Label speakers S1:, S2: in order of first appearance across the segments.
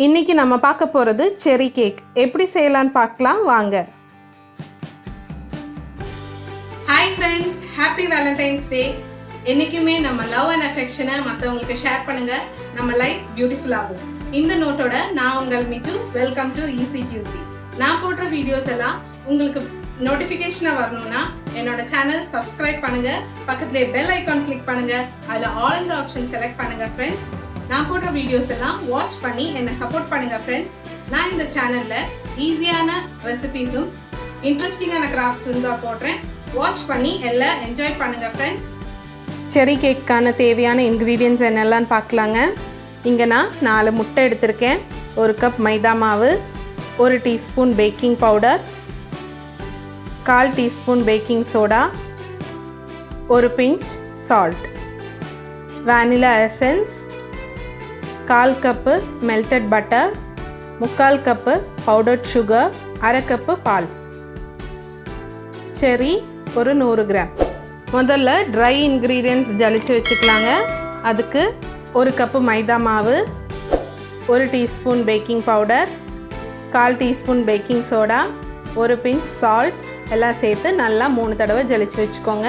S1: இன்னைக்கு நம்ம பார்க்க போகிறது செரி கேக் எப்படி செய்யலான்னு பார்க்கலாம் வாங்க.
S2: ஹாய் ஃப்ரெண்ட்ஸ், ஹாப்பி வேலண்டைன்ஸ் டே. என்றைக்குமே நம்ம லவ் அண்ட் அஃபெக்ஷனை மற்றவங்களுக்கு ஷேர் பண்ணுங்க, நம்ம லைஃப் பியூட்டிஃபுல் ஆகும். இந்த நோட்டோட நான் உங்கள் மிஜு. Welcome to ஈஸிக்யூசி. நான் போடுற வீடியோஸ் எல்லாம் உங்களுக்கு நோட்டிஃபிகேஷனாக வரணும்னா என்னோட சேனல் சப்ஸ்கிரைப் பண்ணுங்க, பக்கத்துலேயே பெல் ஐக்கான் கிளிக் பண்ணுங்க, அதில் ஆல் ஆப்ஷன் செலக்ட் பண்ணுங்க ஃப்ரெண்ட்ஸ். நான் போடுற வீடியோஸ் எல்லாம் வாட்ச் பண்ணி என்னை சப்போர்ட் பண்ணுங்க ஃப்ரெண்ட்ஸ். நான் இந்த சேனலில் ஈஸியான ரெசிபீஸும் இன்ட்ரெஸ்டிங்கான கிராஃப்ட்ஸும் தான் போடுறேன். வாட்ச் பண்ணி எல்லாம் என்ஜாய் பண்ணுங்க ஃப்ரெண்ட்ஸ்.
S1: செரி கேக்கான தேவையான இன்க்ரீடியன்ட்ஸ் என்னெல்லாம் பார்க்கலாங்க. இங்கே நான் 4 முட்டை எடுத்திருக்கேன், 1 கப் மைதா மாவு, 1 teaspoon baking powder, 1/4 teaspoon baking soda, 1 pinch salt, vanilla essence, 1/4 cup melted butter, 3/4 cup powdered sugar, 1/2 cup பால், செரி ஒரு 100 கிராம். முதல்ல ட்ரை இன்க்ரீடியன்ட்ஸ் ஜலிச்சு வச்சுக்கலாங்க. அதுக்கு 1 கப்பு மைதா மாவு, 1 teaspoon baking powder, 1/4 teaspoon baking soda, 1 pinch salt எல்லாம் சேர்த்து நல்லா 3 தடவை ஜலிச்சு வச்சுக்கோங்க.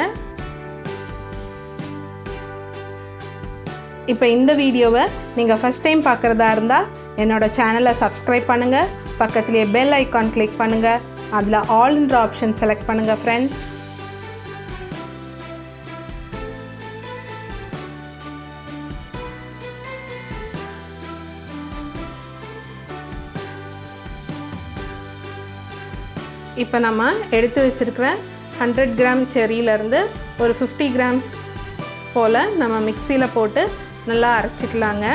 S1: இப்போ இந்த வீடியோவை நீங்கள் ஃபஸ்ட் டைம் பார்க்குறதா இருந்தால் என்னோடய சேனலை சப்ஸ்கிரைப் பண்ணுங்கள், பக்கத்துலேயே பெல் ஐக்கான் கிளிக் பண்ணுங்கள், அதில் ஆல்ன்ற ஆப்ஷன் செலக்ட் பண்ணுங்கள் ஃப்ரெண்ட்ஸ். இப்போ நம்ம எடுத்து வச்சுருக்கிற 100 கிராம் செரியிலேருந்து ஒரு 50 கிராம்ஸ் போல் நம்ம மிக்சியில் போட்டு நல்லா அரைச்சிக்கலாங்க.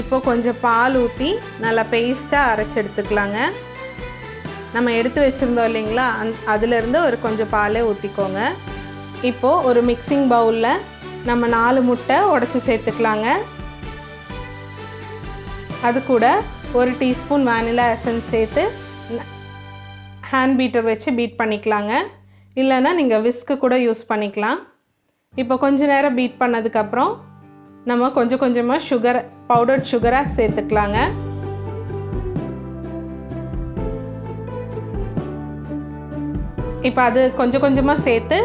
S1: இப்போ கொஞ்சம் பால் ஊற்றி நல்லா பேஸ்ட்டாக அரைச்சி எடுத்துக்கலாங்க. நம்ம எடுத்து வச்சுருந்தோம் இல்லைங்களா, அதிலேருந்து ஒரு கொஞ்சம் பாலே ஊற்றிக்கோங்க. இப்போது ஒரு மிக்சிங் பவுலில் நம்ம 4 முட்டை உடச்சி சேர்த்துக்கலாங்க. அது கூட 1 டீஸ்பூன் வானிலா எசன்ஸ் சேர்த்து ஹேண்ட் பீட்டர் வச்சு பீட் பண்ணிக்கலாங்க. இல்லைன்னா நீங்கள் விஸ்க்கு கூட யூஸ் பண்ணிக்கலாம். இப்போ கொஞ்ச நேரம் பீட் பண்ணதுக்கப்புறம் நம்ம கொஞ்சம் கொஞ்சமாக சுகர், பவுடர்ட் சுகராக சேர்த்துக்கலாங்க. இப்போ அது கொஞ்சம் கொஞ்சமாக சேர்த்து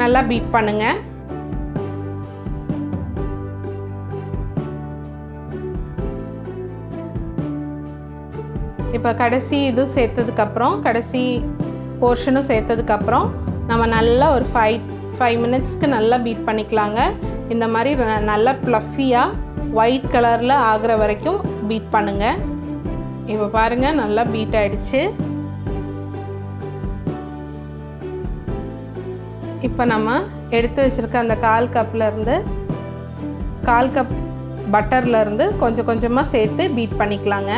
S1: நல்லா பீட் பண்ணுங்கள். இப்போ கடைசி இது சேர்த்ததுக்கப்புறம், கடைசி போர்ஷனும் சேர்த்ததுக்கப்புறம் நம்ம நல்லா ஒரு 5 மினிட்ஸ்க்கு நல்லா பீட் பண்ணிக்கலாங்க. இந்த மாதிரி நல்லா ப்ளஃபியாக ஒயிட் கலரில் ஆகிற வரைக்கும் பீட் பண்ணுங்கள். இப்போ பாருங்கள், நல்லா பீட் ஆகிடுச்சு. இப்போ நம்ம எடுத்து வச்சுருக்க அந்த 1/4 கப்லேருந்து 1/4 கப் பட்டர்லேருந்து கொஞ்சம் கொஞ்சமாக சேர்த்து பீட் பண்ணிக்கலாங்க.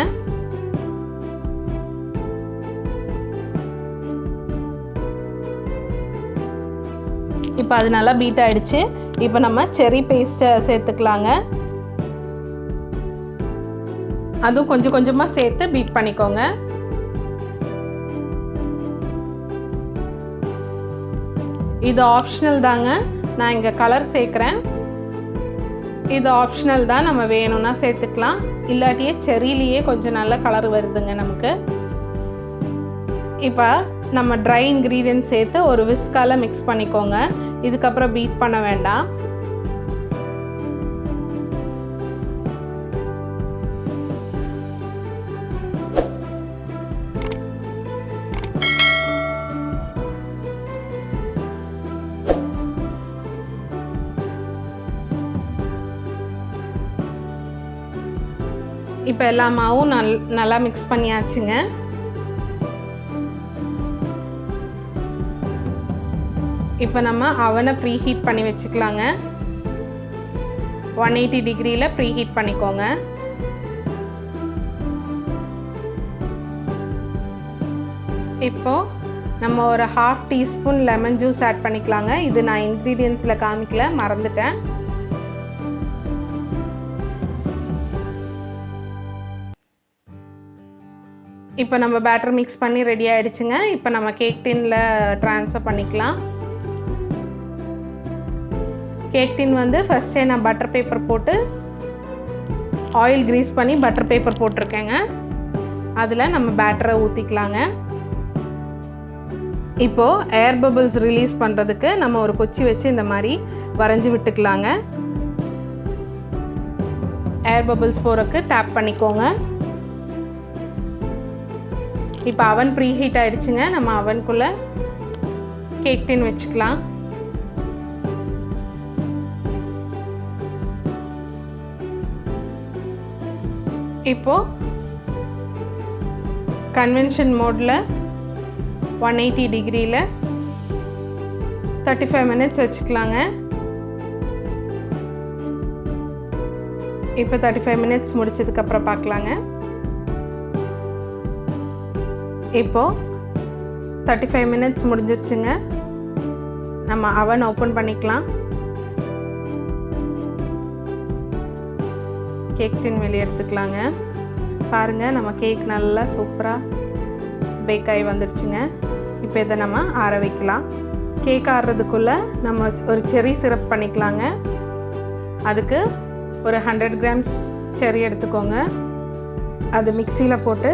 S1: இப்போ அது நல்லா பீட் ஆகிடுச்சு. இப்போ நம்ம செரி பேஸ்ட்டை சேர்த்துக்கலாங்க. அதுவும் கொஞ்சம் கொஞ்சமாக சேர்த்து பீட் பண்ணிக்கோங்க. இது ஆப்ஷனல் தாங்க, நான் இங்கே கலர் சேர்க்குறேன். இது ஆப்ஷனல் தான், நம்ம வேணும்னா சேர்த்துக்கலாம், இல்லாட்டியே செரியிலேயே கொஞ்சம் நல்ல கலர் வருதுங்க நமக்கு. இப்போ நம்ம ட்ரை இன்க்ரீடியன்ட் சேர்த்து ஒரு விஸ்கால் மிக்ஸ் பண்ணிக்கோங்க. இதுக்கப்புறம் பீட் பண்ண வேண்டாம். இப்போ எல்லா மாவும் நல்லா மிக்ஸ் பண்ணியாச்சுங்க. இப்போ நம்ம அவனை ப்ரீ ஹீட் பண்ணி வச்சுக்கலாங்க. 180 டிகிரியில் ப்ரீ ஹீட் பண்ணிக்கோங்க. இப்போது நம்ம ஒரு 1/2 டீஸ்பூன் லெமன் ஜூஸ் ஆட் பண்ணிக்கலாங்க. இது நான் இன்க்ரீடியன்ஸில் காமிக்கல, மறந்துட்டேன். இப்போ நம்ம பேட்டர் மிக்ஸ் பண்ணி ரெடி ஆகிடுச்சுங்க. இப்போ நம்ம கேக் டின்னில் ட்ரான்ஸ்ஃபர் பண்ணிக்கலாம். கேக் டின் வந்து ஃபஸ்ட்டே நான் பட்டர் பேப்பர் போட்டு ஆயில் க்ரீஸ் பண்ணி பட்டர் பேப்பர் போட்டிருக்கேங்க. அதில் நம்ம பேட்டரை ஊற்றிக்கலாங்க. இப்போது ஏர் பபிள்ஸ் ரிலீஸ் பண்ணுறதுக்கு நம்ம ஒரு குச்சி வச்சு இந்த மாதிரி வரைஞ்சி விட்டுக்கலாங்க. ஏர் பபிள்ஸ் போகிறதுக்கு டேப் பண்ணிக்கோங்க. இப்போ அவன் ப்ரீ ஹீட் ஆகிடுச்சுங்க. நம்ம அவனுக்குள்ளே கேக் டின் வச்சுக்கலாம். இப்போது கன்வென்ஷன் மோடில் 180 டிகிரியில் 35 மினிட்ஸ் வச்சுக்கலாங்க. இப்போ 35 மினிட்ஸ் முடிச்சதுக்கப்புறம் பார்க்கலாங்க. இப்போது 35 மினிட்ஸ் முடிஞ்சிருச்சுங்க. நம்ம அவன் ஓப்பன் பண்ணிக்கலாம். கேக் டின் வெளியே எடுத்துக்கலாங்க. பாருங்கள், நம்ம கேக் நல்லா சூப்பராக பேக் ஆகி வந்துருச்சுங்க. இப்போ இதை நம்ம ஆற வைக்கலாம். கேக் ஆறுறதுக்குள்ளே நம்ம ஒரு செர்ரி சிரப் பண்ணிக்கலாங்க. அதுக்கு ஒரு 100 கிராம்ஸ் செர்ரி எடுத்துக்கோங்க. அது மிக்சியில் போட்டு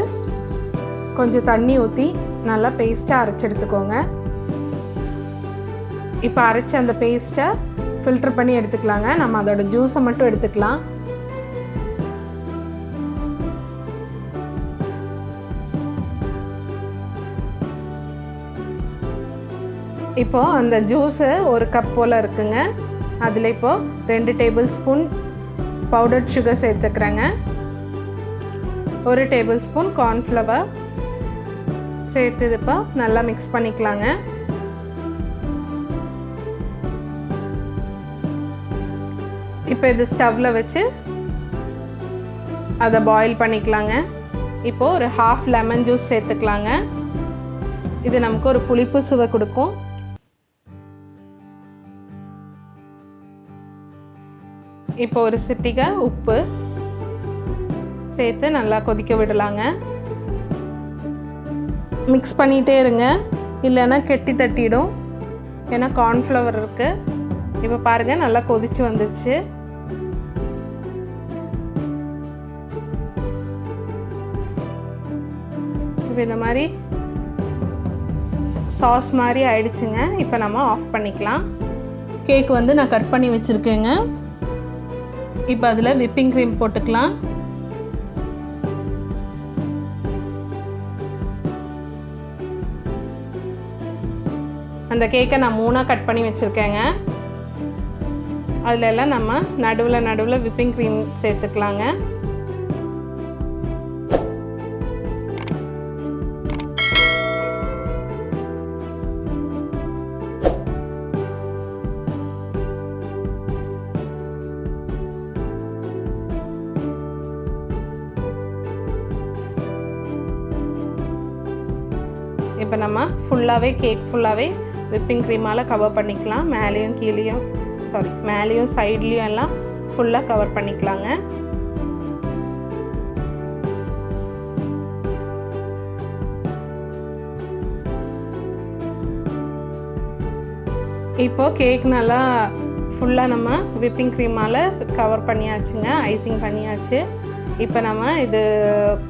S1: கொஞ்சம் தண்ணி ஊற்றி நல்லா பேஸ்ட்டாக அரைச்சி எடுத்துக்கோங்க. இப்போ அரைச்ச அந்த பேஸ்ட்டை ஃபில்டர் பண்ணி எடுத்துக்கலாங்க. நம்ம அதோட ஜூஸை மட்டும் எடுத்துக்கலாம். இப்போது அந்த ஜூஸு ஒரு கப் போல் இருக்குங்க. அதில் இப்போது 2 டேபிள் ஸ்பூன் பவுடர்ட் சுகர் சேர்த்துக்கிறேங்க. 1 டேபிள் ஸ்பூன் கார்ன்ஃப்ளவர் சேர்த்து இப்போ நல்லா மிக்ஸ் பண்ணிக்கலாங்க. இப்போ இது ஸ்டவ்வில் வச்சு அதை பாயில் பண்ணிக்கலாங்க. இப்போது ஒரு 1/2 லெமன் ஜூஸ் சேர்த்துக்கலாங்க. இது நமக்கு ஒரு புளிப்பு சுவை கொடுக்கும். இப்போ ஒரு சிட்டிகை உப்பு சேர்த்து நல்லா கொதிக்க விடலாங்க. மிக்ஸ் பண்ணிகிட்டே இருங்க, இல்லைன்னா கெட்டி தட்டிடும். ஏன்னா கார்ன்ஃப்ளவர் இருக்குது. இப்போ பாருங்கள், நல்லா கொதிச்சு வந்துருச்சு. இப்போ இந்த மாதிரி சாஸ் மாதிரி ஆயிடுச்சுங்க. இப்போ நம்ம ஆஃப் பண்ணிக்கலாம். கேக் வந்து நான் கட் பண்ணி வச்சுருக்கேங்க. இப்போ அதில் விப்பிங் க்ரீம் போட்டுக்கலாம். அந்த கேக்கை நான் 3ஆக கட் பண்ணி வச்சுருக்கேங்க. அதில் எல்லாம் நம்ம நடுவில் விப்பிங் க்ரீம் சேர்த்துக்கலாங்க. இப்போ நம்ம கேக் ஃபுல்லாகவே விப்பிங் க்ரீமால் கவர் பண்ணிக்கலாம். மேலேயும் சைட்லேயும் எல்லாம் ஃபுல்லாக கவர் பண்ணிக்கலாங்க. இப்போது கேக் நல்லா ஃபுல்லாக நம்ம விப்பிங் க்ரீமால் கவர் பண்ணியாச்சுங்க, ஐசிங் பண்ணியாச்சு. இப்போ நம்ம இது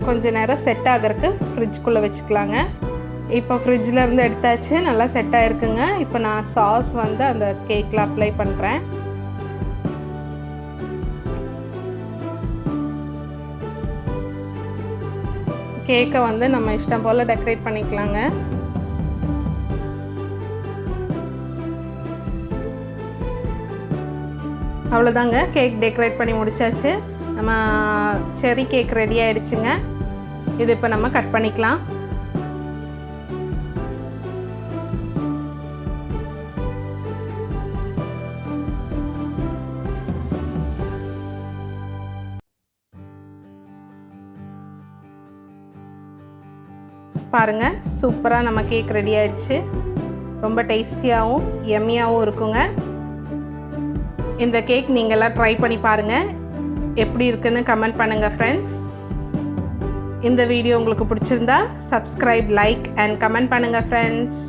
S1: கொஞ்சம் நேரம் செட் ஆகிறதுக்கு ஃப்ரிட்ஜ்குள்ளே வச்சுக்கலாங்க. இப்போ ஃப்ரிட்ஜில் எடுத்தாச்சு, நல்லா செட் ஆகிருக்குங்க. இப்போ நான் சாஸ் வந்து அந்த கேக்கில் அப்ளை பண்ணுறேன். கேக்கை வந்து நம்ம இஷ்டம் போல் டெக்கரேட் பண்ணிக்கலாங்க. அவ்வளோதாங்க, கேக் டெக்கரேட் பண்ணி முடிச்சாச்சு. நம்ம செர்ரி கேக் ரெடி ஆகிடுச்சுங்க. இது இப்போ நம்ம கட் பண்ணிக்கலாம். பாருங்கள், சூப்பராக நம்ம கேக் ரெடி ஆயிடுச்சு. ரொம்ப டேஸ்டியாகவும் எம்மியாகவும் இருக்குங்க. இந்த கேக் நீங்கள்லாம் ட்ரை பண்ணி பாருங்கள். எப்படி இருக்குன்னு கமெண்ட் பண்ணுங்கள் ஃப்ரெண்ட்ஸ். இந்த வீடியோ உங்களுக்கு பிடிச்சிருந்தா சப்ஸ்கிரைப், லைக் அண்ட் கமெண்ட் பண்ணுங்கள் ஃப்ரெண்ட்ஸ்.